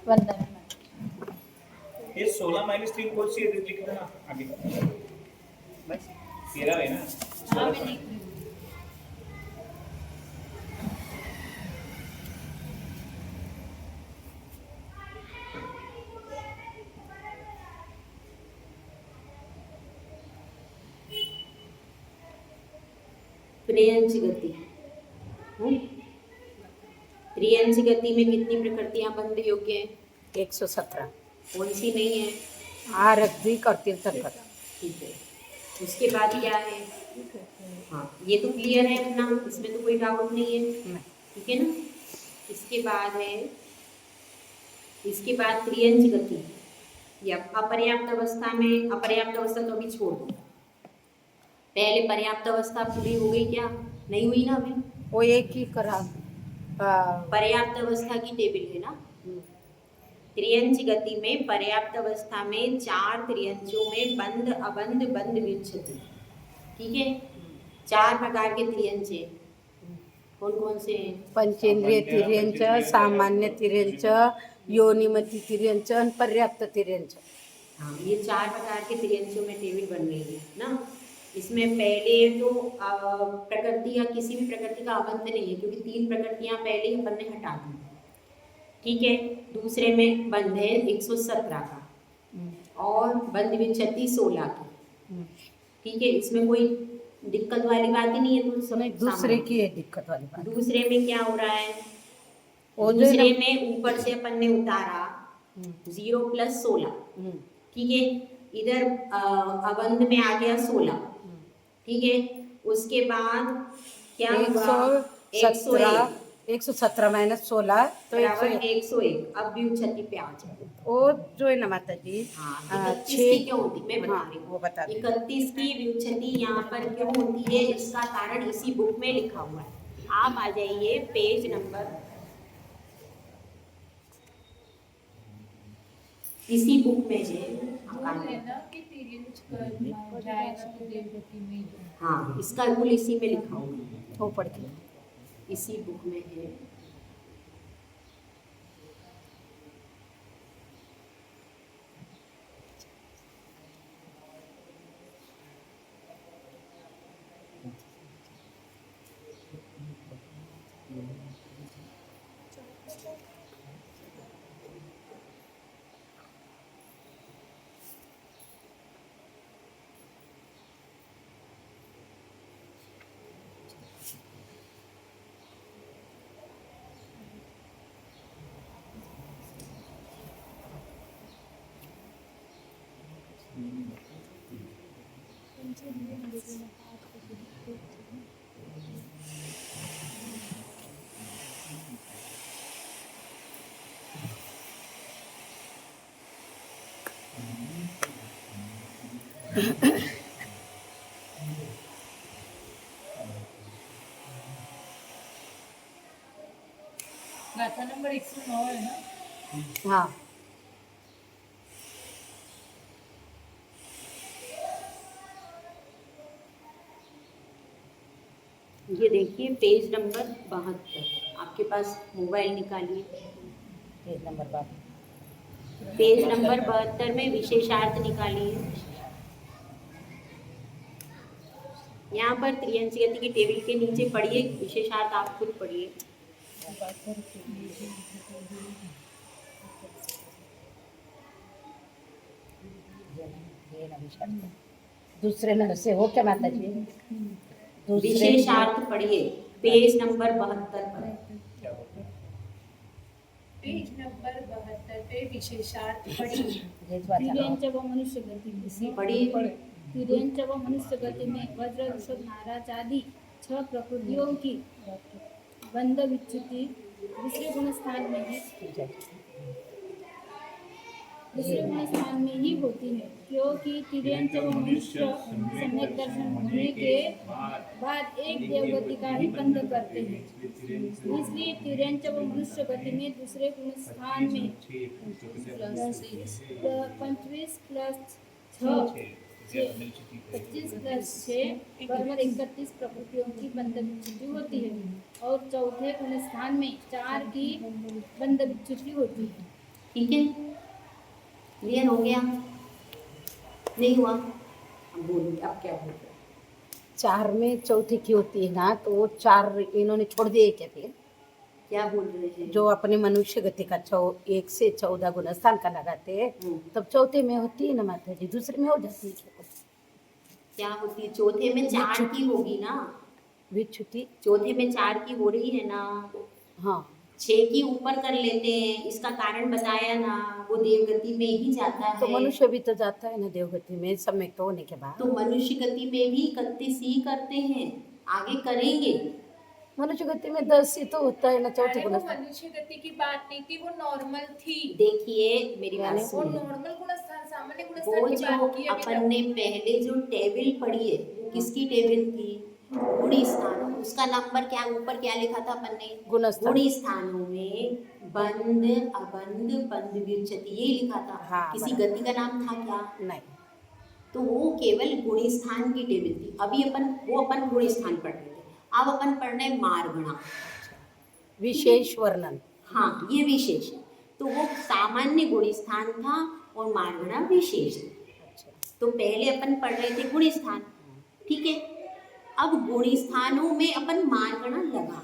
वंदना ये 16 माइनस 3 कौन सी है लिख देना आगे बस 13 है ना 16 त्रियंच गति। त्रियंच गति में कितनी प्रकृतियां बंध योग्य हैं? 117 कौन सी नहीं है? आरक्तिक और तीर्थंकर। ठीक है, उसके बाद क्या है? हाँ, ये तो क्लियर है अपना, इसमें तो कोई डाउट नहीं है, ठीक है ना। इसके बाद है, इसके बाद त्रियंच गति या अपर्याप्त अवस्था में, अपर्याप्त अवस्था तो अभी छोड़ दो, पहले पर्याप्त अवस्था पूरी हो गई क्या? नहीं हुई ना अभी। वो एक ही करा पर्याप्त अवस्था की टेबल है ना। त्रियंच गति में पर्याप्त अवस्था में 4 त्रियंचों में बंध अबंध बंध विच्छति, ठीक है। 4 प्रकार के त्रियंच हैं, कौन कौन से हैं? पंचेंद्रिय तिर्यंच, सामान्य तिर्यंच, योनिमति तिर्यंच और पर्याप्त तिर्यंच। हाँ, ये 4 प्रकार के त्रियंचों में टेबल बन गई है ना। इसमें पहले तो प्रकृति या किसी भी प्रकृति का अबंध नहीं है, क्योंकि 3 प्रकृतियां पहले ही अपन ने हटा दी, ठीक है। दूसरे में बंध है 117 का और बंध विच्छति 16 की, ठीक है। इसमें कोई दिक्कत वाली बात ही नहीं है, तो सब दूसरे की है दिक्कत वाली बात। दूसरे में क्या हो रहा है? दूसरे में ऊपर से अपन ने उतारा 0 + 16, ठीक है। इधर अबंध में आ गया 16, ठीक है। उसके बाद क्या हुआ? 117 - 16 तो 101। अब व्युत्पत्ति पे आ जाए, वो जो है ना माता जी। हाँ, 31 की क्यों होती मैं बता रही हूँ। वो बता 31 की व्युत्पत्ति यहाँ पर क्यों होती है, इसका कारण इसी बुक में लिखा हुआ है। आप आ जाइए पेज नंबर, इसी बुक में है। हाँ, इसका रूल इसी में लिखा हुआ है, वो पढ़ के इसी बुक में है। गाथा नंबर 109 है ना। हाँ, ये देखिए पेज नंबर 72, आपके पास मोबाइल निकालिए। पेज नंबर 12, पेज नंबर 72 में विशेषार्थ निकालिए। यहाँ पर त्रियंच गति की टेबल के नीचे पढ़िए विशेषार्थ, आप खुद पढ़िए। दूसरे नंबर से हो क्या माता जी? विशेषार्थ पढ़िए पेज नंबर 72 पर। पेज नंबर 72 पे विशेषार्थ पढ़िए। तिर्यंच व मनुष्य गति पढ़िए। तिर्यंच व मनुष्य गति में वज्र ऋषभ नाराज आदि 6 प्रकृतियों की बंध विच्युति दूसरे गुण स्थान में ही होती है, क्योंकि तिर्यंच व मनुष्य सम्यक दर्शन होने के बाद एक देवगति का ही बंध करते हैं। इसलिए तिर्यंच व मनुष्य गति में दूसरे गुण स्थान में 25 + 6 25 + 6 बराबर 31 प्रकृतियों की बंध विच्युति होती है और चौथे गुण स्थान में 4 की बंध विच्युति होती है। ठीक है, क्लियर हो गया? नहीं हुआ? अब बोलो, अब क्या बोल रहे हो? 4 में चौथी की होती है ना, तो वो 4 इन्होंने छोड़ दिए क्या फिर? क्या बोल रहे हैं? जो अपने मनुष्य गति का 1 से 14 गुणस्थान का लगाते हैं, हम्म। तब चौथे में होती है ना माता जी, दूसरे में हो जाती है क्या? क्या होती है? चौथे में 4 की होगी ना, विच्छुति। चौथे में 4 की हो रही है ना, हाँ, 6 की ऊपर कर लेते हैं, इसका कारण बताया ना, वो देवगति में ही जाता तो है। मनुष्य भी तो जाता है ना देवगति में, समय तो होने के बाद। तो मनुष्य गति में भी 31 ही करते हैं, आगे करेंगे। मनुष्य गति में 10 ही तो होता है ना चौथे अरे वो गुणस्थान। मनुष्य गति की बात नहीं थी, वो नॉर्मल थी। देखिए मेरी बात यानी वो सुनिए, नॉर्मल गुणस्थान, सामान्य वो गुणस्थान की जो बात की अभी अपन ने पहले जो टेबल पढ़ी है, वो किसकी टेबल थी? गुणी स्थान। उसका नंबर क्या, ऊपर क्या लिखा था अपन ने? गुणस्थान। गुणी स्थानों में बंध, अबंध, बंध व्युत्पत्ति, ये लिखा था। हाँ, किसी बराबर। गति का नाम था क्या? नहीं, तो वो केवल गुणी स्थान की टेबल थी। अभी अपन गुणी स्थान पढ़ रहे थे, अब अपन पढ़ रहे हैं मार्गणा, विशेष वर्णन। हाँ ये विशेष है। तो वो सामान्य गुणी स्थान था और मार्गणा विशेष थी। अच्छा, तो पहले अपन पढ़ रहे थे गुणी स्थान, ठीक है। अब गुणी स्थानों में अपन मार्गणा लगा,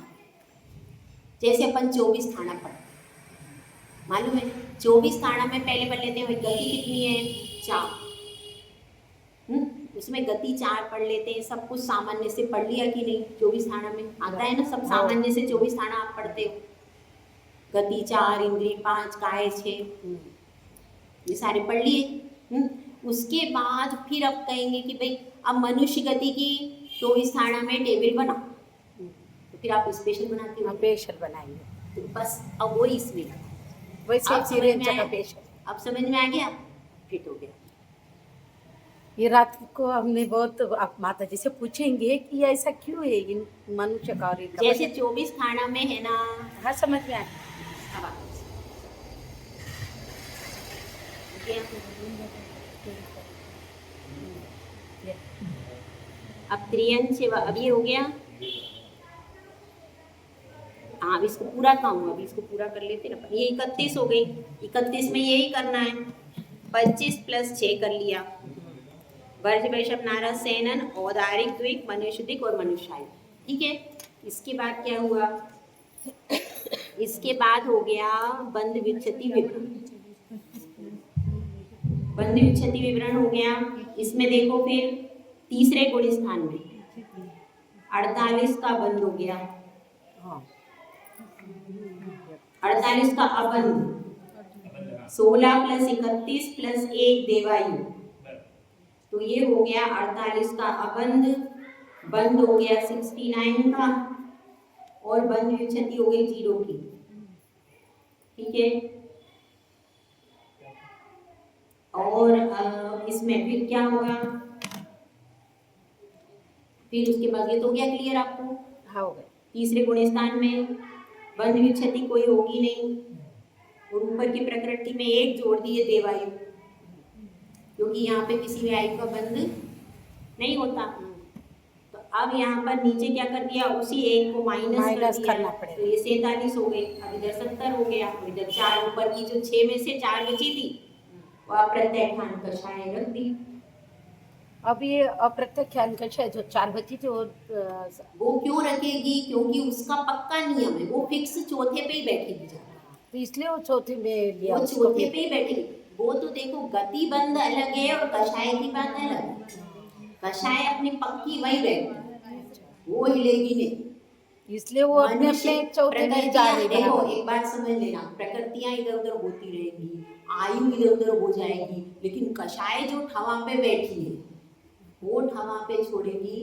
जैसे अपन 24 थाना पढ़, मालूम है 24 थाना में पहले पढ़ लेते हैं, भाई गति कितनी है? 4। उसमें गति 4 पढ़ लेते हैं, सब कुछ सामान्य से पढ़ लिया कि नहीं? 24 थाना में आता है ना, सब सामान्य से 24 थाना आप पढ़ते हो। गति 4, इंद्रिय 5, काय 6, ये सारे पढ़ लिए। उसके बाद फिर अब कहेंगे कि भाई अब मनुष्य गति की 24 थाना में टेबल बना, तो फिर आप स्पेशल बनाते हो, पेशल बनाएंगे, तो बस अब वो इसमें वैसे अब समझ में तिरंचा आया? का पेशल। अब समझ में आ गया? फिट हो गया। ये रात को हमने बहुत, आप माता जी से पूछेंगे कि ऐसा क्यों है इन मनुष्य का और इनका। जैसे 24 थाना में है ना, हाँ, समझ में आया। अब आप गया। अब त्रियंच, अब ये हो गया। हाँ अब इसको पूरा कहूँ, अभी इसको पूरा कर लेते ना। ये 31 हो गई, 31 में यही करना है, 25 + 6 कर लिया। वर्ज वैशव नारद सेनन, औदारिक द्विक, मनुष्यदिक और मनुष्याय, ठीक है। इसके बाद क्या हुआ? इसके बाद हो गया बंध व्युत्पत्ति विवरण। बंध व्युत्पत्ति विवरण हो गया। इसमें देखो फिर तीसरे गुण स्थान में 48 का बंध हो गया, हाँ, 48 का अबंध, 16 + 31 + 1 देवायु, तो ये हो गया 48 का अबंध। बंध हो गया 69 का, और बंध व्युत्पत्ति हो गई 0 की, ठीक है। और इसमें फिर क्या होगा? फिर उसके बाद ये तो गया क्लियर आपको। हाँ, हो गए। तीसरे गुण स्थान में बंध व्युत्पत्ति कोई होगी नहीं, और ऊपर की प्रकृति में 1 जोड़ दिए देवायु, क्योंकि यहाँ पे किसी भी आयु का बंध नहीं होता। तो अब यहाँ पर नीचे क्या कर दिया? उसी 1 को माइनस कर दिया, करना पड़ेगा। तो ये 47 हो गए। अब इधर 70 हो गया, और इधर 4 ऊपर की जो 6 में से 4 बची थी, वो अप्रत्यक्षान कषाय रख दी। अब ये अप्रत्यक्षान कषाय जो 4 बची थी वो क्यों रखेगी? क्योंकि उसका पक्का नियम है, वो फिक्स चौथे पे ही बैठेगी जाकर, तो इसलिए वो चौथे में लिया वो उसको चौथे फिर। पे ही बैठेगी। वो तो देखो गति बंद अलग है और कषाय की बात अलग है। कषाय अपनी पक्की वही बैठती, वो हिलेगी नहीं, इसलिए वो अपने अपने चौथे में जा रही है। देखो एक बात समझ लेना, प्रकृतियां इधर उधर होती रहेगी, आयु इधर उधर हो जाएगी, लेकिन कषाय जो ठवा पे बैठी है वो ठवा पे छोड़ेगी,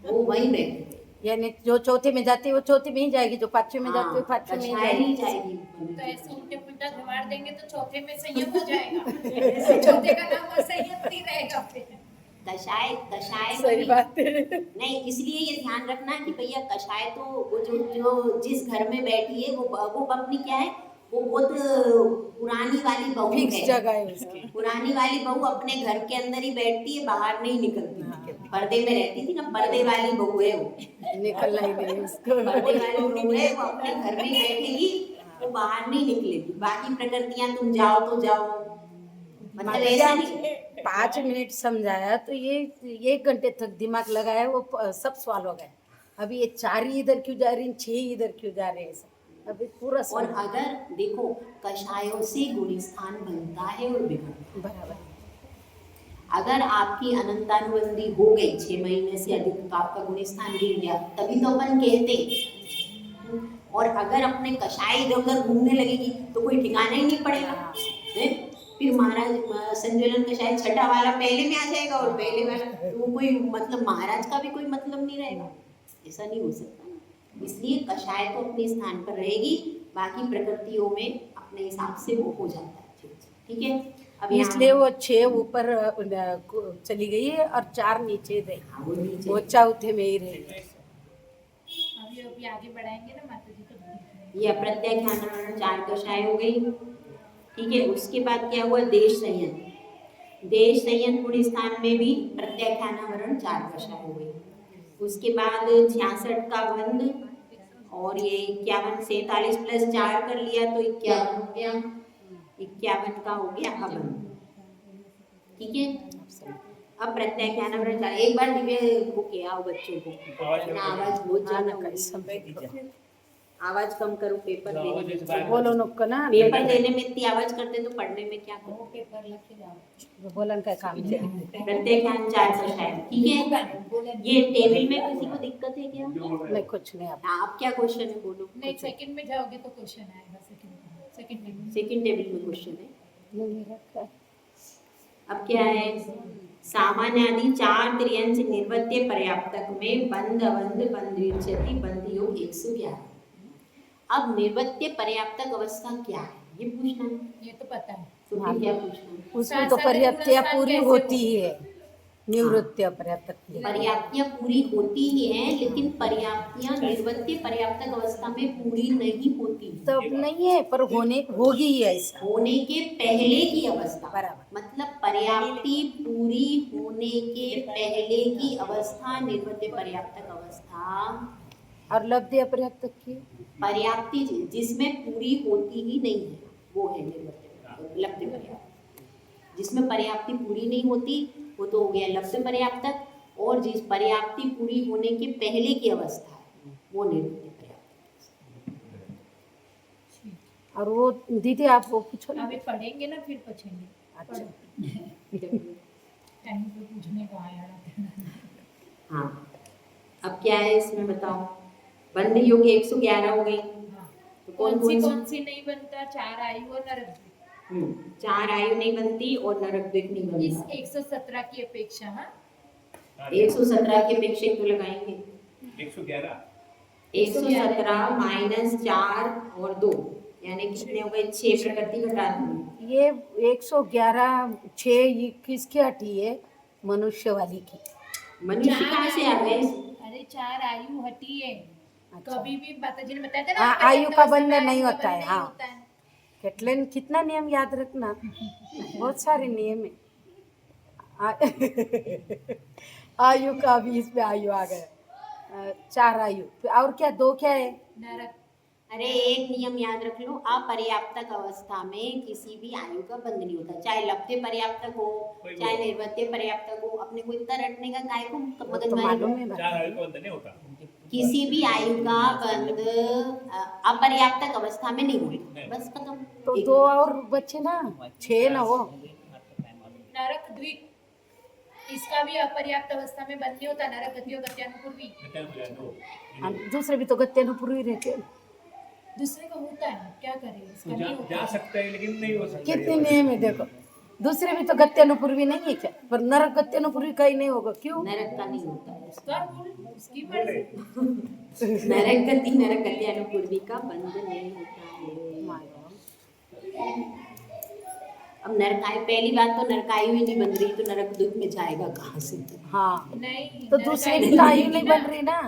वो वही बैठेगी। यानी जो चौथे में जाती है वो चौथे में ही जाएगी, जो पांचवे में जाती है वो पांचवे में ही कषाय नहीं जाएगी। जाएगी। तो ऐसे उल्टे पुल्टा घुमाड़ देंगे तो चौथे में संयम हो जाएगा। चौथे का नाम असंयम नहीं रहेगा फिर। कषाय सही बात है। नहीं, इसलिए ये ध्यान रखना कि भैया कषाय तो वो जो जिस घर में बैठी है वो अपनी क्या है, वो बहुत पुरानी वाली बहू फिक्स है, जगह है उसकी। पुरानी वाली बहू अपने घर के अंदर ही बैठती है, बाहर नहीं निकलती। पर्दे में रहती थी ना, पर्दे वाली बहू है वो, निकलना ही नहीं उसको। पर्दे वाली बहू है, वो अपने घर में ही बैठेगी, वो बाहर नहीं निकलेगी, बाकी प्रकृतियां तुम जाओ तो जाओ, मतलब ऐसा नहीं। 5 मिनट समझाया तो ये 1 घंटे तक दिमाग लगाया, वो सब सॉल्व हो गए। अभी ये 4 ही इधर क्यों जा रही हैं, 6 इधर क्यों जा रहे हैं, ऐसा अभी पूरा और समझ अगर देखो कषायों से गुण स्थान बनता है और बिगड़ता है। बराबर। अगर आपकी अनंतानुबंधी हो गई 6 महीने से अधिक तो आपका गुण स्थान गिर गया, तभी तो अपन कहते हैं। और अगर अपने कषाय इधर उधर घूमने लगेगी तो कोई ठिकाना ही नहीं पड़ेगा है? फिर महाराज संज्वलन कषाय छठा वाला पहले में आ जाएगा और पहले वाला तो वो कोई मतलब महाराज का भी कोई मतलब नहीं रहेगा, ऐसा नहीं हो सकता। इसलिए कषाय तो अपने स्थान पर रहेगी, बाकी प्रकृतियों में अपने हिसाब से वो हो जाता है। ठीक है, अब यहाँ- इसलिए वो 6 ऊपर चली गई है और 4 नीचे रही, हाँ, वो नीचे वो चौथे में ही रही। अभी आगे बढ़ाएंगे ना माता जी तो ये अप्रत्याख्यान 4 कषाय हो गई। ठीक है, उसके बाद क्या हुआ, देश संयन। देश संयन गुण स्थान में भी प्रत्याख्यानावरण 4 कषाय हो गई। उसके बाद 66 का बंध और ये 51 47 प्लस 4 कर लिया तो 51 हो गया, 51 का हो गया अबंध। ठीक है, अब प्रत्याख्यानावरण 4। एक बार दिव्य को किया आओ बच्चों को, आवाज बहुत ज्यादा हो रही है। आवाज कम करो, पेपर देने में बोलो नुक्को ना, पेपर देने में इतनी आवाज करते तो पढ़ने में क्या करो। पेपर लिख के जाओ। बोलन का काम है। प्रत्याख्यान 4 कषाय। ठीक है, ये टेबल में किसी को दिक्कत है क्या? नहीं, कुछ नहीं। आप क्या क्वेश्चन है बोलो। नहीं, सेकंड में जाओगे तो क्वेश्चन आएगा। सेकंड में सेकंड टेबल में क्वेश्चन है। नहीं रखा। अब क्या है, सामान्य आदि 4 त्रियंश निर्वत्य पर्याप्तक में बंध अबंध बंध विच्छति बंध योग 111। अब निर्वत्य पर्याप्तक अवस्था क्या है ये पूछना है। ये तो पता है। तो फिर क्या पूछना है? उसमें तो पर्याप्तिया पूरी होती है, निवृत्तिया पर्याप्तक। पर्याप्तियां पूरी होती ही हैं, लेकिन पर्याप्तियां निर्वत्य पर्याप्तक अवस्था में पूरी नहीं होती। तो नहीं है, पर होगी ही ऐसा। होने के पहले की अवस्था, बराबर। मतलब पर्याप्ति पूरी होने के पहले की अवस्था निर्वत्य पर्याप्तक अवस्था। और लब्धि अपर्याप्तक की पर्याप्ति जिसमें पूरी होती ही नहीं है वो है निर्वत्य लब्ध पर्याप्त। जिसमें पर्याप्ति पूरी नहीं होती वो तो हो गया लब्ध पर्याप्तक, और जिस पर्याप्ति पूरी होने के पहले की अवस्था है वो निर्वत्य पर्याप्तक। और वो दीदी आप वो पूछो ना। अभी पढ़ेंगे ना फिर पूछेंगे। अच्छा। टाइम पे पूछने को आया। हाँ, अब क्या है इसमें बताओ। बंध योग 111 हो गई। तो कौन सी नहीं बनता? 4 आयु और नरक। 4 आयु नहीं बनती और नरक द्वीप नहीं बनता। इस 117 की अपेक्षा। हाँ, 117 की अपेक्षा तो लगाएंगे 111 117 माइनस 4 और 2 यानी कितने हो गए? 6 प्रकृति घटा दूंगी। ये 111 6 ये किसकी हटी है? मनुष्य वाली की। मनुष्य कहाँ से आ गए? अरे 4 आयु हटी है। अच्छा। कभी भी माता जी ने बताया था ना, हाँ, आयु का बंधन आयु नहीं का होता है। बंधन हाँ, नहीं होता है। कितना नियम याद रखना, बहुत सारे नियम है। आयु का भी इसमें आयु आ गया। 4 आयु और क्या 2 क्या है? नरक। अरे एक नियम याद रख लो, अपर्याप्तक अवस्था में किसी भी आयु का बंध नहीं होता, चाहे लब्धे पर्याप्तक हो चाहे निर्वत्य पर्याप्तक हो। अपने को इतना रटने का काय को तो मगजमारी मालूम है। 4 आयु का बंधन नहीं होता। किसी भी आयु का बंध अपर्याप्तक अवस्था में नहीं होता, बस खत्म। तो 2 और बच्चे ना, 6 ना वो। नरक द्विक, इसका भी अपर्याप्त अवस्था में बंद नहीं होता। नरक गति और गत्यानुपूर्वी। दूसरे भी तो गत्यानुपूर्वी रहते हैं। दूसरे का होता है, क्या करें इसका नहीं जा होता। सकता है लेकिन नहीं हो सकता। कितने नियम है देखो। दूसरे भी तो गत्यानुपूर्वी नहीं है क्या? पर नरक गत्यानुपूर्वी का ही नहीं होगा, क्यों? नरक का नहीं होता है। उसका रूल, उसकी मर्जी। नरक गति नरक गत्यानुपूर्वी का बंध नहीं होता है। अब नरकायु, पहली बात तो नरकायु ही नहीं बन रही तो नरक दुख में जाएगा कहाँ से? हाँ, नहीं, तो दूसरी भी तो आयु नहीं बन रही ना।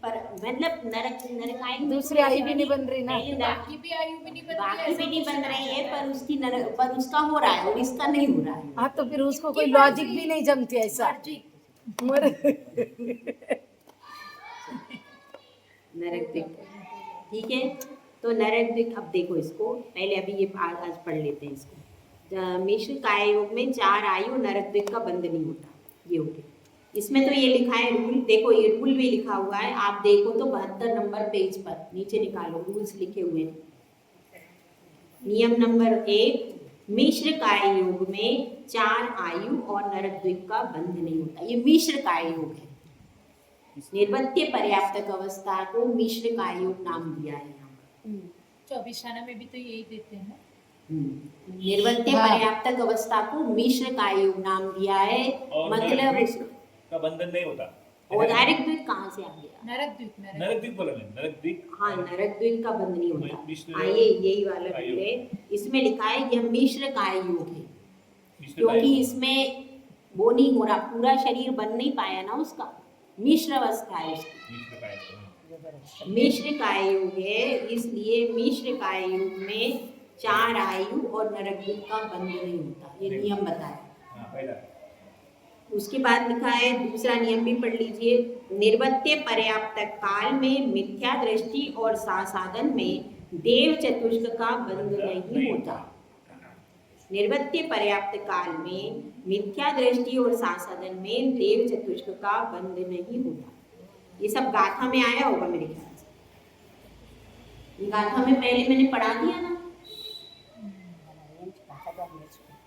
पर मतलब नरकायु दूसरी आयु भी नहीं बन रही ना। बाकी भी आयु भी नहीं बन रही, बाकी ऐसा भी नहीं कुछ बन रही है, पर उसका हो रहा है और इसका नहीं हो रहा है। हाँ, तो फिर उसको कोई लॉजिक भी नहीं जमती ऐसा। मर्जी। मर नरक दुख, ठीक है। तो नरक द्विक, अब देखो इसको पहले अभी ये आज पढ़ लेते हैं इसको। मिश्र काय योग में 4 आयु नरक द्विक का बंध नहीं होता, ये हो गया। इसमें तो ये लिखा है रूल, देखो ये रूल भी लिखा हुआ है, आप देखो तो 72 नंबर पेज पर नीचे निकालो, रूल्स लिखे हुए हैं। नियम नंबर 1, मिश्र काय योग में 4 आयु और नरक द्विक का बंध नहीं होता। ये मिश्र काय योग है, निर्वत्य पर्याप्तक अवस्था को मिश्र काय योग नाम दिया है यहाँ पर। 24 आना में भी तो यही देते हैं ना। निर्वत्य हाँ। पर्याप्तक अवस्था को मिश्र काय योग नाम दिया है, और मतलब नरक का बंधन नहीं होता। और डायरेक्ट द्विक कहाँ से आ गया? नरक द्वीप में नरक द्वीप बोला मैं, नरक द्वीप। हाँ, नरक द्विक का बंध नहीं होता। मिश्र- हाँ, यही वाला रूल है। इसमें लिखा है यह मिश्र काय योग है, मिश्र क्योंकि काय- इसमें वो नहीं हो रहा, पूरा शरीर बन नहीं पाया ना उसका, मिश्र अवस्था है उसकी। मिश्र काय- मिश्र काय योग है, इसलिए मिश्र काय योग में 4 आयु और नरक द्वीप का बंध नहीं होता, ये नियम बताया। हाँ, पहला उसके बाद लिखा है, दूसरा नियम भी पढ़ लीजिए। निर्वत्य पर्याप्तक काल में मिथ्या दृष्टि और साधन में देव चतुष्क का बंध नहीं होता। निर्वत्य पर्याप्त काल में मिथ्या दृष्टि और साधन में देव चतुष्क का बंध नहीं होता। ये सब गाथा में आया होगा मेरे ख्याल से। गाथा में पहले मैंने पढ़ा दिया ना,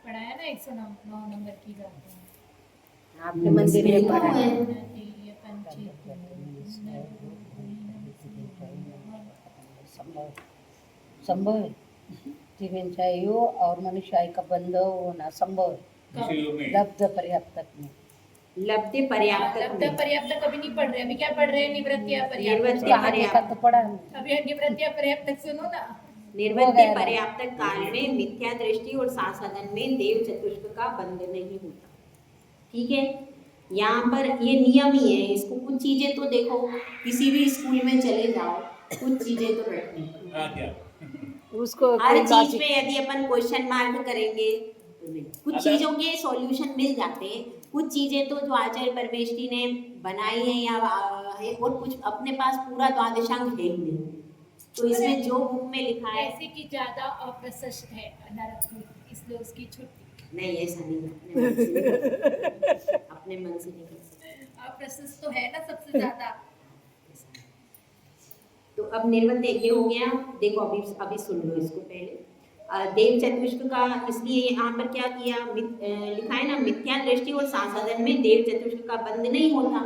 पढ़ाया ना 109 नंबर की बात है। आपने मंदिर में लिखा पढ़ा हुआ है। है। संभव है, जीवन आयु और मनुष्य आयु का बंध होना संभव है, मिश्र योग में लब्ध पर्याप्तक में। लब्धि पर्याप्तक लब्ध में। पर्याप्त कभी नहीं पढ़ रहे, अभी क्या पढ़ रहे हैं? निवृत्तिया पर्याप्त। निर्वत्य आगे का तो पढ़ा हमने। अभी निवृत्तिया पर्याप्त सुनो ना। निर्वत्य पर्याप्तक काल में मिथ्या दृष्टि और साधन में देव चतुष्क का बंध नहीं होता। ठीक है, यहाँ पर ये नियम ही है। इसको कुछ चीजें तो देखो, किसी भी स्कूल में चले जाओ, कुछ चीजें तो रटनी। हाँ, क्या उसको हर कोई चीज लॉजिक- में यदि अपन क्वेश्चन मार्क करेंगे तो नहीं। कुछ चीजों के सॉल्यूशन मिल जाते हैं, कुछ चीजें तो जो आचार्य परमेष्ठी ने बनाई है या है, और कुछ अपने पास पूरा द्वादशांग है ही नहीं। तो इसमें जो बुक में लिखा है, ऐसे की ज्यादा अप्रशस्त है नरक द्वीप, इसलिए उसकी छुट्टी। नहीं ऐसा नहीं, अपने मन से नहीं कर सकते। अपने मन से नहीं कर सकते। अप्रशस्त तो है ना सबसे ज्यादा। तो अब निर्वत्य ये हो गया। देखो अभी सुन लो इसको पहले। देव चतुष्क का, इसलिए यहाँ पर क्या किया, लिखा है ना, मिथ्या दृष्टि और साधन में देव चतुष्क का बंध नहीं होता।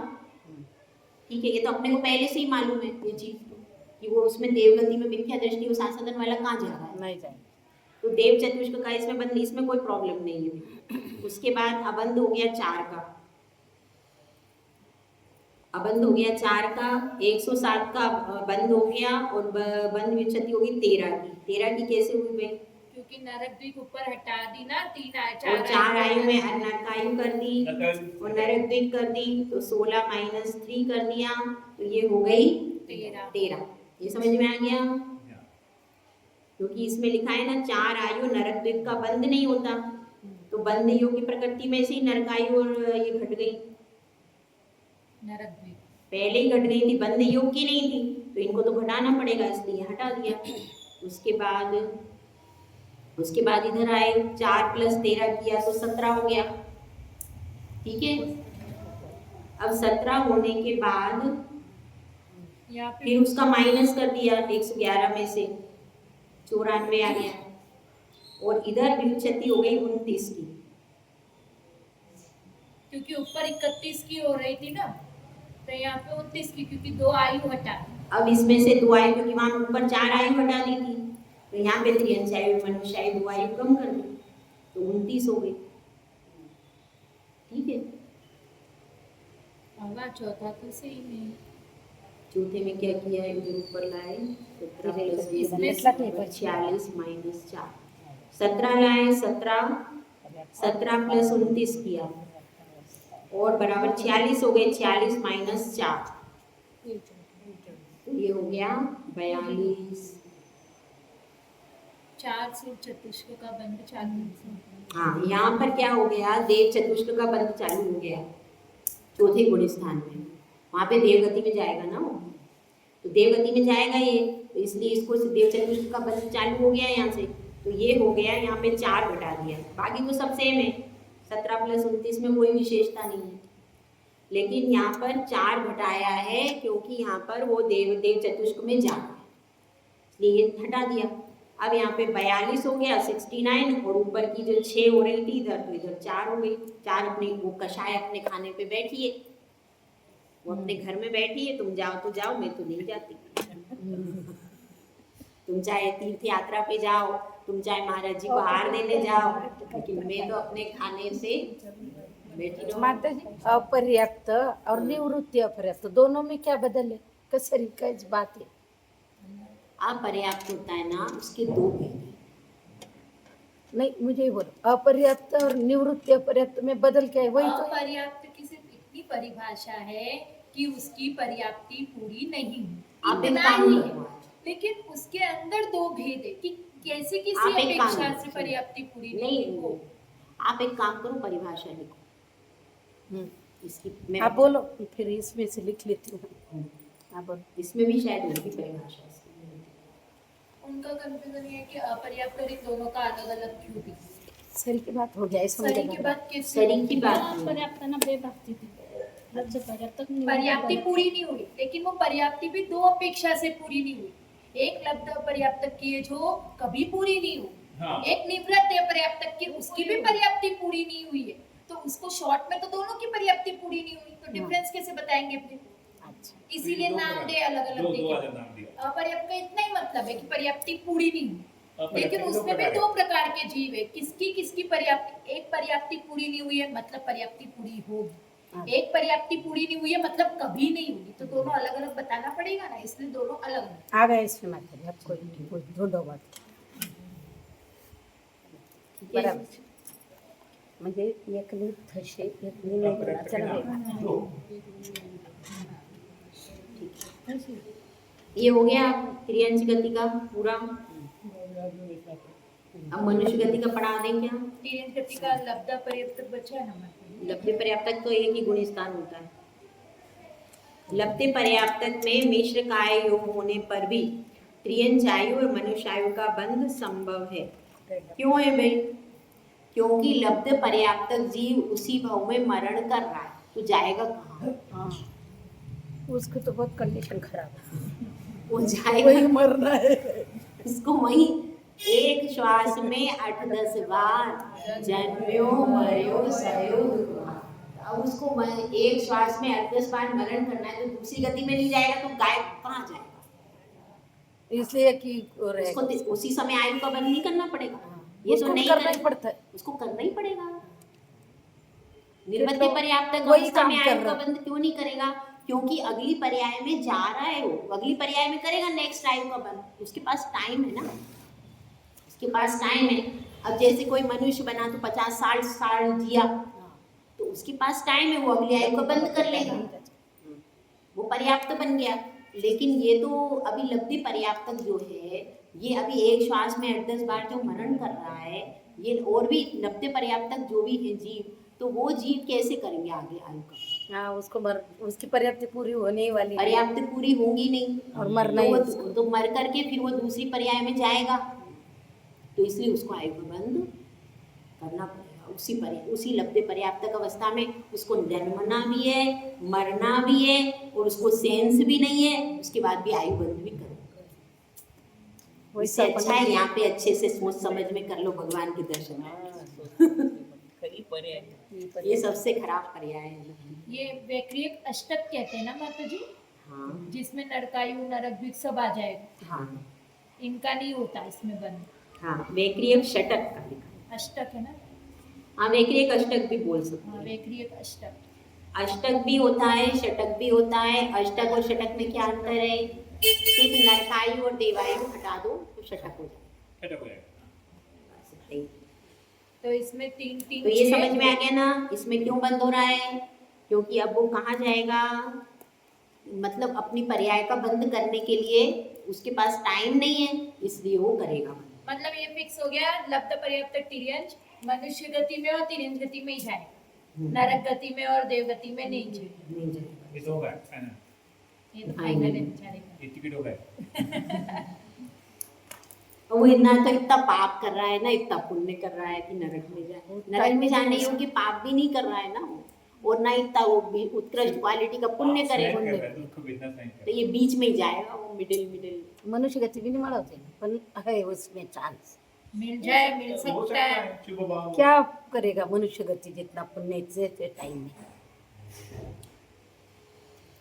ठीक है, ये तो अपने को पहले से ही मालूम है ये चीज तो, कि वो उसमें देवगति में मिथ्या दृष्टि और साधन वाला कहाँ जा रहा है। नहीं जाए। तो देव चतुष्क का इसमें बंध, इसमें कोई प्रॉब्लम नहीं है। उसके बाद अबंध हो गया 4 का, अबंध हो गया 4 का, 107 का बंद हो गया, और बंद विच्छति होगी 13 की। 13 की कैसे हुई भाई? क्योंकि नरक द्वीप ऊपर हटा दी ना, 3 आए, और 4 आयु में नरकायु कर दी और नरक द्वीप कर दी, तो 16 माइनस 3 कर दिया, तो ये हो गई 13। ये समझ में आ गया? क्योंकि इसमें लिखा है ना, 4 आयु नरक द्वीप का बंद नहीं होता, तो बंद योग की प्रकृति में से ही नरकायु और ये घट गई, नरक द्वीप पहले ही घट गई थी, बंद योग की नहीं थी, तो इनको तो घटाना पड़ेगा, इसलिए हटा दिया। उसके बाद इधर आए, 4 + 13 किया तो 17 हो गया। ठीक है, अब 17 होने के बाद यहाँ पे फिर उसका माइनस कर दिया, 111 में से 94 आ गया, और इधर व्युत्पत्ति हो गई 29 की। क्योंकि ऊपर 31 की हो रही थी ना, तो यहाँ पे 29 की, क्योंकि 2 आयु हटा दी। अब इसमें से 2 आयु, क्योंकि वहां ऊपर 4 आयु हटा दी थी, तो यहाँ पे त्रियंश आयु मनुष्य आयु 2 आयु कम कर दी, तो 29 हो गई। ठीक है, होगा चौथा तो सही नहीं। चौथे में क्या किया, इधर ऊपर लाए 17 + 20 46 माइनस 4, 17 लाए, 17 + 29 किया, और बराबर 46 हो गए, 46 माइनस 4, तो ये हो गया 42। 4 से चतुष्क का बंद चालू। हाँ, यहाँ पर क्या हो गया, देव चतुष्क का बंध चालू हो गया चौथे गुण स्थान में। वहाँ पे देवगति में जाएगा ना वो, तो देवगति में जाएगा ये, तो इसलिए इसको देव चतुष्क का बंध चालू हो गया यहाँ से, तो ये हो गया, यहाँ पे 4 घटा दिया, बाकी तो सब सेम है, 17 + 29 में कोई विशेषता नहीं है, लेकिन यहाँ पर 4 घटाया है क्योंकि यहाँ पर वो देव चतुष्क में जा रहा है, इसलिए ये हटा दिया। अब यहाँ पे 42 हो गया, 69, और ऊपर की जो 6 हो रही थी इधर, तो इधर 4 हो गई। 4 अपने वो कषाय अपने खाने पे बैठी है, वो अपने घर में बैठी है, तुम जाओ तो जाओ, मैं तो नहीं जाती। तुम चाहे तीर्थ यात्रा पे जाओ, तुम चाहे महाराज जी को हार देने जाओ, लेकिन मैं तो अपने खाने से बैठी रहूं। माता जी अपर्याप्त और निवृत्ति अपर्याप्त दोनों में क्या बदल है? कसरी का बात है। अपर्याप्त होता है ना, उसके 2 भेद हैं। नहीं, मुझे बोलो अपर्याप्त और निवृत्ति अपर्याप्त में बदल क्या है? वही तो है। अपर्याप्त की सिर्फ इतनी परिभाषा है कि उसकी पर्याप्ति पूरी नहीं हुई, आप एक इतना काम ही करो, है। लेकिन उसके अंदर 2 भेद है कि कैसे आप किसी एक काम अपेक्षा करो, से पर्याप्ति पूरी नहीं नहीं हो। आप एक काम करो, परिभाषा लिखो इसकी, मैं आप बोलो, फिर इसमें से लिख लेती हूँ। आप बोलो। इसमें भी शायद होगी परिभाषा। उनका कंफ्यूजन ये है कि अपर्याप्त और इन दोनों का अलग अलग क्यों भी। सरी की बात हो गया, इसमें सरी की बात किस सरी की बात नहीं। पर्याप्त ना बेभक्ति थी, लब्ध पर्याप्त पर्याप्ति पूरी नहीं हुई, लेकिन वो पर्याप्ति भी 2 अपेक्षा से पूरी नहीं हुई। एक लब्ध पर्याप्त की है जो कभी पूरी नहीं हुई, हाँ। एक निवृत्त पर्याप्त की उसकी भी पर्याप्ति पूरी नहीं हुई है। तो उसको शॉर्ट में तो दोनों की पर्याप्ति पूरी नहीं हुई, तो डिफरेंस कैसे बताएंगे फिर? अच्छा, इसीलिए नाम दे अलग अलग दो देखे। अलग नाम दिया। अपर्याप्त का इतना ही मतलब है कि पर्याप्ति पूरी नहीं हुई, अपर्याप्ति लेकिन दो उसमें भी प्रकार है। 2 प्रकार के जीव है। किसकी पर्याप्ति, एक पर्याप्ति पूरी नहीं हुई है मतलब पर्याप्ति पूरी हाँ। होगी, एक पर्याप्ति पूरी नहीं हुई है मतलब कभी नहीं हुई। तो दोनों अलग अलग बताना पड़ेगा ना, इसलिए दोनों अलग अलग। आ गए इसमें माता जी, अब कोई ढूंढो बात। बराबर છે. म्हणजे એકલી થશે એકલી નહીં ચલો ये हो गया त्रियंश गति का पूरा। अब मनुष्य गति का पढ़ा दें क्या? तिर्यंश गति का लब्धा पर्याप्त बचा है हमारे। लब्धे पर्याप्तक तो एक ही गुण स्थान होता है। लब्धे पर्याप्तक में मिश्र काय योग होने पर भी त्रियंश आयु और मनुष्य आयु का बंध संभव है। क्यों है भाई? क्योंकि लब्ध पर्याप्तक जीव उसी भाव में मरण कर रहा है, तो जाएगा कहाँ? हाँ, उसको तो बहुत कंडीशन खराब है, वो जाएगा वही मरना है। उसको वही एक श्वास में 8-10 बार जन्म्यो मर्यो सयो दुआ। अब उसको एक श्वास में 8-10 बार मरण करना है, तो दूसरी गति में नहीं जाएगा तो गायब कहाँ जाएगा? इसलिए कि उसको उसी समय आयु का बंद नहीं करना पड़ेगा। ये उसको तो नहीं करना ही पड़ता है। उसको करना ही पड़ेगा। निर्वृत्ति पर्याप्तक वही अवस्था काम में कर आयु का रहा है। बंद क्यों नहीं करेगा? क्योंकि अगली पर्याय में जा रहा है वो, अगली पर्याय में करेगा नेक्स्ट आयु का बंद। उसके पास टाइम है ना, उसके पास टाइम है। अब जैसे कोई मनुष्य बना तो 50 साल जिया, तो उसके पास टाइम है, वो अगली आयु का बंद कर लेगा, वो पर्याप्त बन गया। लेकिन ये तो अभी लब्धि पर्याप्तक जो है, ये अभी एक श्वास में 8-10 बार जो मरण कर रहा है, ये और भी लब्धि पर्याप्तक जो भी है जीव, तो वो जीव कैसे करेंगे आगे आयु का? हाँ, उसकी पर्याप्ति पूरी होने ही वाली है। पर्याप्त पूरी होगी नहीं और मरना तो ही वो तो मर करके फिर वो दूसरी पर्याय में जाएगा, तो इसलिए उसको आयु का बंद करना पड़ेगा। उसी लब्धे पर्याप्तक अवस्था में उसको जन्मना भी है, मरना भी है, और उसको सेंस भी नहीं है, उसके बाद भी आयु बंद भी करो। इससे अच्छा है यहाँ पे अच्छे से सोच समझ में कर लो भगवान के दर्शन। ये सबसे खराब पर्याय है। ये वैक्रियक अष्टक कहते हैं ना माता जी, हाँ जिसमें नरकायु नरक भी सब आ जाएगा। हाँ इनका नहीं होता इसमें बंद। हाँ, वैक्रियक षटक का लिखा। अष्टक है ना? हाँ, वैक्रियक अष्टक भी बोल सकते हाँ, हैं। वैक्रियक अष्टक। अष्टक भी होता है, षटक भी होता है। अष्टक और षटक में क्या अंतर है? सिर्फ नरकायु और देवायु हटा दो तो षटक हो जाए। खटक हो जाएगा। तो इसमें 3-3 तो ये समझ में आ गया ना, इसमें क्यों बंद हो रहा है? क्योंकि अब वो कहाँ जाएगा? मतलब अपनी पर्याय का बंद करने के लिए उसके पास टाइम नहीं है, इसलिए वो करेगा। मतलब ये फिक्स हो गया, लब्ध पर्याप्त तिर्यंश मनुष्य गति में और तिर्यंश गति में ही जाएगा, नरक गति में और देव गति में नहीं जाएगा। नहीं जाएगा। ये तो होगा, है ना? ये तो फाइनल है बेचारे का। ये टिकट हो गए। और वो इतना पाप कर रहा है ना, इतना पुण्य कर रहा है कि नरक में जाए। नरक में जाने योग्य पाप भी नहीं कर रहा है ना वो, और ना इतना वो भी उत्कृष्ट क्वालिटी का पुण्य सहन करेगा, कर रहा है, दुःख वेदना सहन कर तो ये बीच में ही जाएगा वो, मिडिल। मनुष्य गति भी नहीं होते, पण है उसमें चांस। मिल जाए, मिल हो सकता सकता है। है शुभ भाव। क्या करेगा मनुष्य गति जितना पुण्य से टाइम में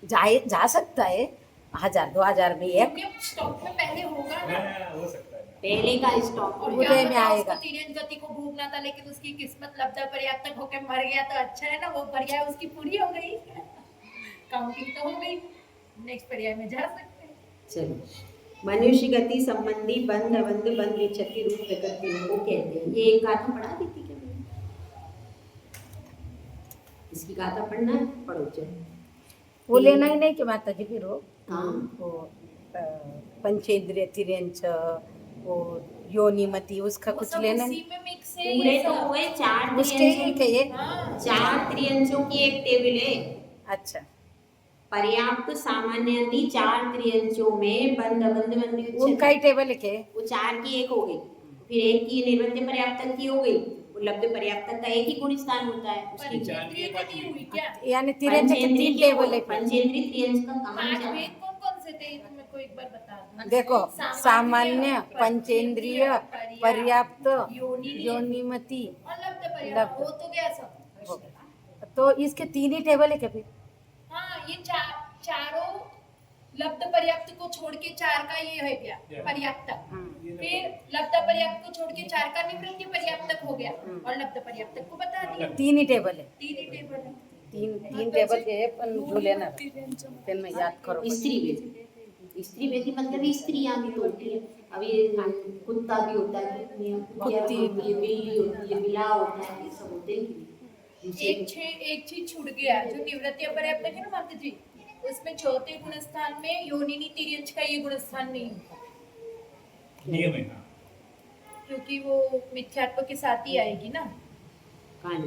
जा सकता है, 1000-2000 में एक पुण्य स्टॉक में पहले होगा ना। हाँ, हो सकता है। पहले का स्टॉक और उदय क्या में पता आएगा। उसको तिर्यन गति को भोगना था, लेकिन उसकी किस्मत लब्धा पर्याप्त तक होकर मर गया तो अच्छा है ना, वो पर्याय उसकी पूरी हो गई, काउंटिंग तो हो गई, नेक्स्ट पर्याय में जा सकते हैं। चलो, मनुष्य गति संबंधी बंध विच्छति रूप प्रकृतियों को कहते हैं। ये एक गाथा पढ़ा दी थी क्या मैंने? इसकी गाथा पढ़ना है, पढ़ो चलो। वो लेना ही नहीं कि माता जी फिर हाँ। वो पंचेंद्रिय तिर्यंच, वो योनिमति, उसका वो कुछ सब लेना उसी नहीं। में मिक्स है पूरे ये तो सब। हुए 4 उसके ही त्रियंचों, के ये। हाँ, 4 त्रियंचों की एक टेबल है। अच्छा, पर्याप्त सामान्यति 4 त्रियंचों में बंध उनका ही टेबल है के। वो 4 की एक हो गई, फिर एक की निर्वृत्त पर्याप्त की हो गई, वो लब्ध पर्याप्त का एक ही गुण स्थान होता है उसकी। पंचेंद्रिय गति हुई क्या? यानी तिर्यंच के 3 टेबल है फिर। पंचेंद्रिय त्रियंच का कहाँ पांच जाता भेद है? कौन कौन से थे, ये तो मेरे को एक बार बता दो। देखो, सामान्य, पंचेंद्रिय, पर्याप्त, योनि योनिमति, और लब्ध पर्याप्त, लब्ध। हो तो गया सब। तो इसके 3 ही टेबल है क्या फिर? हाँ, ये चारों लब्ध पर्याप्त को छोड़ के 4 का ये है क्या पर्याप्त, फिर लब्ध पर्याप्त को छोड़ के 4 का निवृत्ति पर्याप्त हो गया, और लब्ध पर्याप्त को बता दिया। 3 ही टेबल है। 3 ही टेबल है। 3 टेबल के है, पण जो लेना फिर मैं याद करो। स्त्री वेदी मतलब स्त्रियां भी तो होती है। अब ये कुत्ता भी होता है, कुतिया भी होती है, बिल्ली होती है, बिला होता है, ये सब होते हैं। एक चीज छूट गया, जो निवृत्ति पर्याप्त है ना माता जी, उसमें चौथे गुण स्थान में योनिनी तिर्यंच का ये गुण स्थान नहीं होता, नियम है। हाँ, क्योंकि वो मिथ्यात्व के साथ ही आएगी ना। कान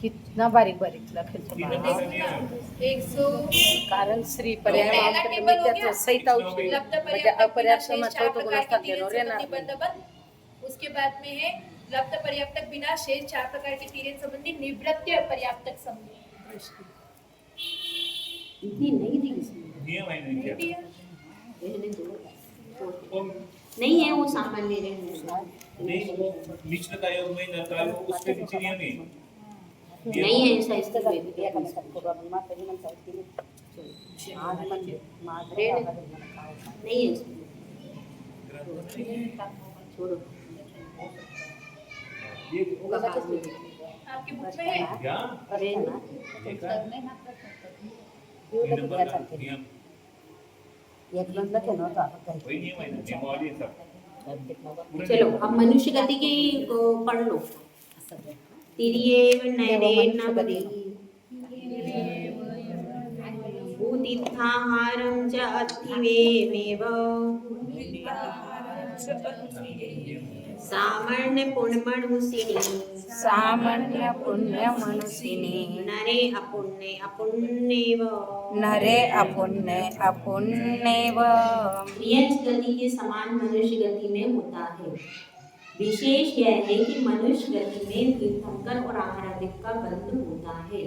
कितना बारीक बारीक लखे तीन तुम्हारा। नंबर का नियम है। 100 कारण श्री पर्याय पहला वाक्य टेबल हो मित्यात्व गया। सहित औषधी लब्ध म्हणजे पर्याप्त अपर्याप्त बिना में शेष 4 तो प्रकार गुणस्थान की देनो तिर्यन रे ना। संबंधी बंध। उसके बाद में है लब्ध पर्याप्तक बिना शेष 4 प्रकार की तिर्यन संबंधी निवृत्ति पर्याप्तक संबंधी दृष्टि। इतनी नहीं थी इसमें, नियम है नहीं क्या? रहने दो। और नहीं है वो सामान्य रहने दो। नहीं, मिश्र का योग में नरकाल उसके नीचे नियम है। नहीं है ऐसा स्त्री वेदी एका को बाबा माता जी म्हणतात की आज पण माझे नहीं है इसमें, छोड़ो। ये होगा बाद में। आपकी बुक में है? क्या? रहना। देखा? तीन नंबर का नियम, एक बंद के न तो आपण वही नियम है ना, नियमावली है सब। चलो अब मनुष्य गति की पढ़ लो। तिर्येव नैरेण बदि भूतित्थाहारं च अत्थिवेमेव सामान्य पुण्यमनुषिणी सामान्य पुण्य मनुष्यिनी नरे अपुण्ये अपुण्येव। नरे अपुण्य अपुण्येव। त्रियंच गति के समान मनुष्य गति में होता है। विशेष यह है कि मनुष्य गति में तीर्थंकर और आहारादिक का बंध होता है।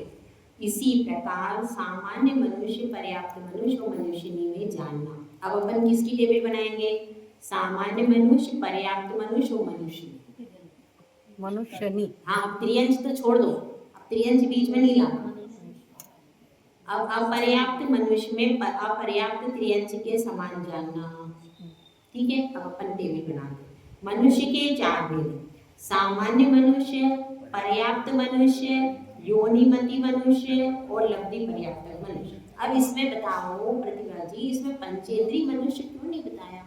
इसी प्रकार सामान्य मनुष्य, पर्याप्त मनुष्य और मनुष्यनी में जानना। अब अपन किसकी टेबल बनाएंगे? सामान्य मनुष्य, पर्याप्त मनुष्य और मनुष्य। मनुष्यनी हाँ, अब त्रियंच तो छोड़ दो, अब त्रियंच बीच में नहीं लाना। अब अपर्याप्त मनुष्य में अपर्याप्त त्रियंच के समान जानना। ठीक है, अब अपन टेबल बना दे। मनुष्य के 4 भेद: सामान्य मनुष्य, पर्याप्त मनुष्य, योनिमति मनुष्य और लब्धि पर्याप्त मनुष्य। अब इसमें बताओ प्रतिभा जी, इसमें पंचेंद्रिय मनुष्य क्यों नहीं बताया?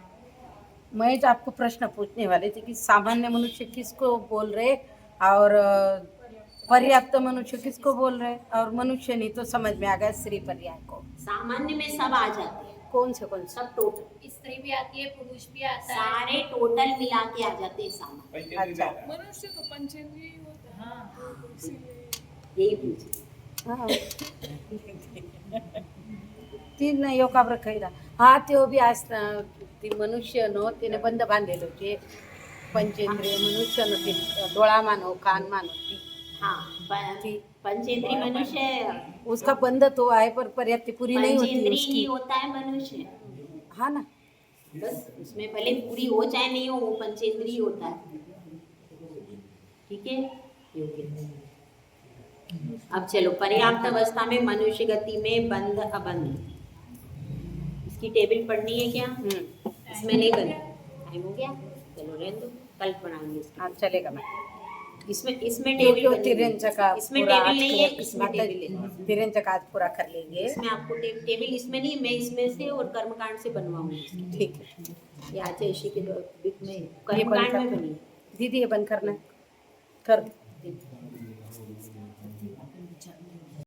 मैं जो आपको प्रश्न पूछने वाले थे कि सामान्य मनुष्य किसको बोल रहे और पर्याप्त मनुष्य किसको बोल रहे, और मनुष्य नहीं तो समझ में आ गया श्री पर्याय को। सामान्य में सब आ जाते हैं, कौन से सब टोटल, स्त्री भी आती है, पुरुष भी आता है। सारे टोटल मिला के आ जाते हैं सामान्य। पंचेंद्रिय अच्छा। रहता है। मनुष्य तो पंचेंद्रिय ही होता है। हाँ, यही पूछे। हाँ। तीन योगावर खैरा हा तो बी आज ती मनुष्य नो तिने बंद बांधलेलो ते पंचेंद्रिय मनुष्य नो ती डोळा मानो कान मानो ती हाँ पंचेंद्री मनुष्य उसका बंद तो है पर पर्याप्ति पूरी नहीं होती पंचेंद्री ही उसकी होता है मनुष्य। हाँ ना बस उसमें भले पूरी हो चाहे नहीं हो वो पंचेंद्री होता है। ठीक है योग्य। अब चलो पर्याप्त अवस्था में मनुष्य गति में बंध अबंध इसकी टेबल पढ़नी है क्या? इसमें नहीं बंद टाइम हो गया चलो रहने दो कल पढ़ाएंगे इसकी। हाँ चलेगा मैं इसमें क्योंकि टेबल वो बनी है। तिरंजा का इसमें पूरा टेबल आज नहीं है के- इसमें टेबल है। तिरंजा का आज पूरा कर लेंगे इसमें आपको टेबल इसमें नहीं मैं इसमें से और कर्मकांड से बनवाऊंगी इसकी। ठीक है ये आज ऐसी के बीच में ये बंद कर्मकांड में कर बनी दीदी ये बंद करना है। कर है।